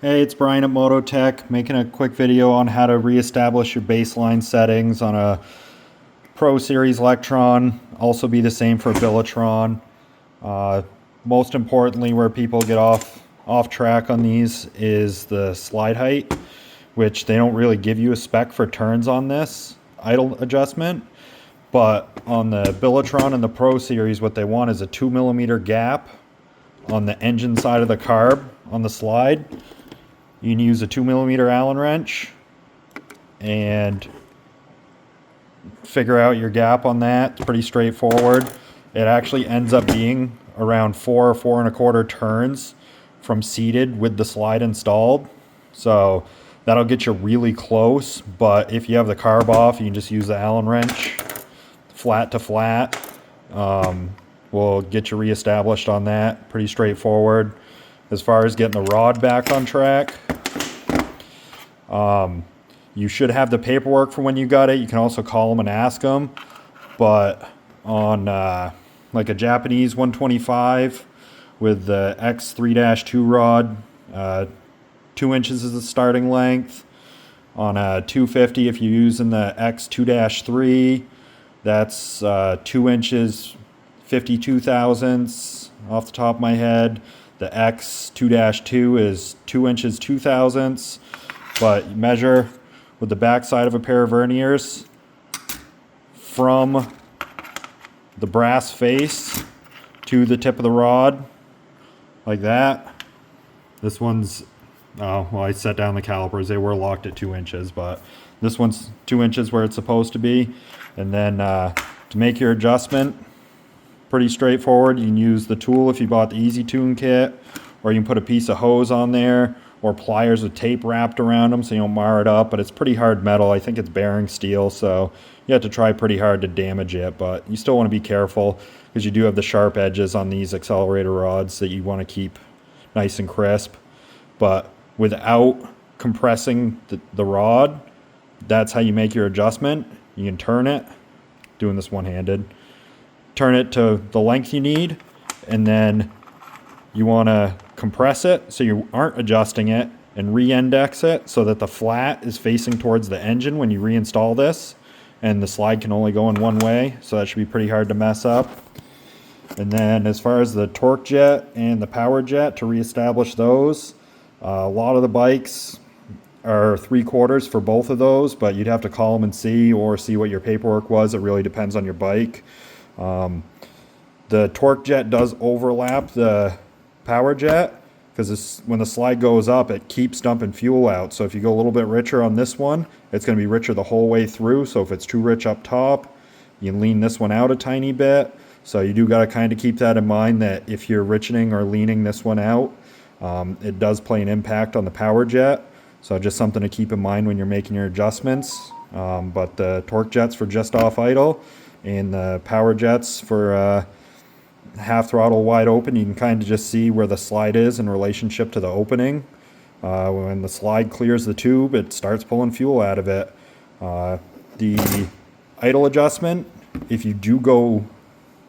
Hey, it's Brian at Mototech, making a quick video on how to reestablish your baseline settings on a Pro Series Lectron. Also be the same for Billetron. Most importantly, where people get off track on these is the slide height, which they don't really give you a spec for turns on this idle adjustment. But on the Billetron and the Pro Series, what they want is a 2mm gap on the engine side of the carb on the slide. You can use a 2mm Allen wrench and figure out your gap on that. It's pretty straightforward. It actually ends up being around 4 or 4.25 turns from seated with the slide installed. So that'll get you really close, but if you have the carb off, you can just use the Allen wrench flat to flat. We'll get you reestablished on that. Pretty straightforward. As far as getting the rod back on track, you should have the paperwork for when you got it. You can also call them and ask them. But on like a Japanese 125 with the X3-2 rod, 2 inches is the starting length. On a 250, if you're using the X2-3, that's 2 inches 52 thousandths off the top of my head. The X2-2 is 2 inches 2 thousandths, but you measure with the back side of a pair of verniers from the brass face to the tip of the rod, like that. This one's, oh, well, I set down the calipers. They were locked at 2 inches, but this one's 2 inches where it's supposed to be. And then to make your adjustment, pretty straightforward. You can use the tool if you bought the Easy Tune kit, or you can put a piece of hose on there, or pliers with tape wrapped around them so you don't mar it up. But it's pretty hard metal. I think it's bearing steel, so you have to try pretty hard to damage it, but you still want to be careful because you do have the sharp edges on these accelerator rods that you want to keep nice and crisp. But without compressing the rod, that's how you make your adjustment. You can turn it, doing this one-handed, turn it to the length you need, and then you want to compress it so you aren't adjusting it, and re-index it so that the flat is facing towards the engine when you reinstall this, and the slide can only go in one way, so that should be pretty hard to mess up. And then as far as the torque jet and the power jet, to reestablish those, a lot of the bikes are 3/4 for both of those, but you'd have to call them and see, or see what your paperwork was. It really depends on your bike. The torque jet does overlap the power jet because when the slide goes up, it keeps dumping fuel out. So if you go a little bit richer on this one, it's going to be richer the whole way through. So if it's too rich up top, you can lean this one out a tiny bit. So you do got to kind of keep that in mind, that if you're richening or leaning this one out, it does play an impact on the power jet. So just something to keep in mind when you're making your adjustments. But the torque jet's for just off idle, and the power jets for half throttle wide open. You can kind of just see where the slide is in relationship to the opening. When the slide clears the tube, it starts pulling fuel out of it. The idle adjustment, if you do go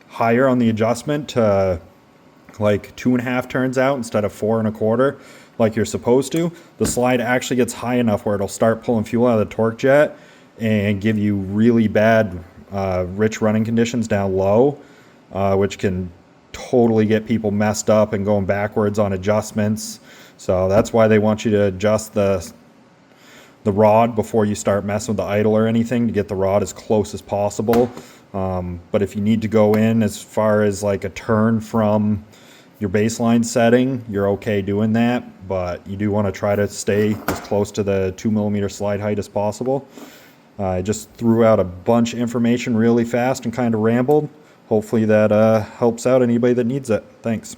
higher on the adjustment to like 2.5 turns out instead of 4.25 like you're supposed to, the slide actually gets high enough where it'll start pulling fuel out of the torque jet and give you really bad rich running conditions down low, which can totally get people messed up and going backwards on adjustments. So that's why they want you to adjust the rod before you start messing with the idle or anything, to get the rod as close as possible. But if you need to go in as far as like a turn from your baseline setting, you're okay doing that, but you do want to try to stay as close to the 2mm slide height as possible. I just threw out a bunch of information really fast and kind of rambled. Hopefully that helps out anybody that needs it. Thanks.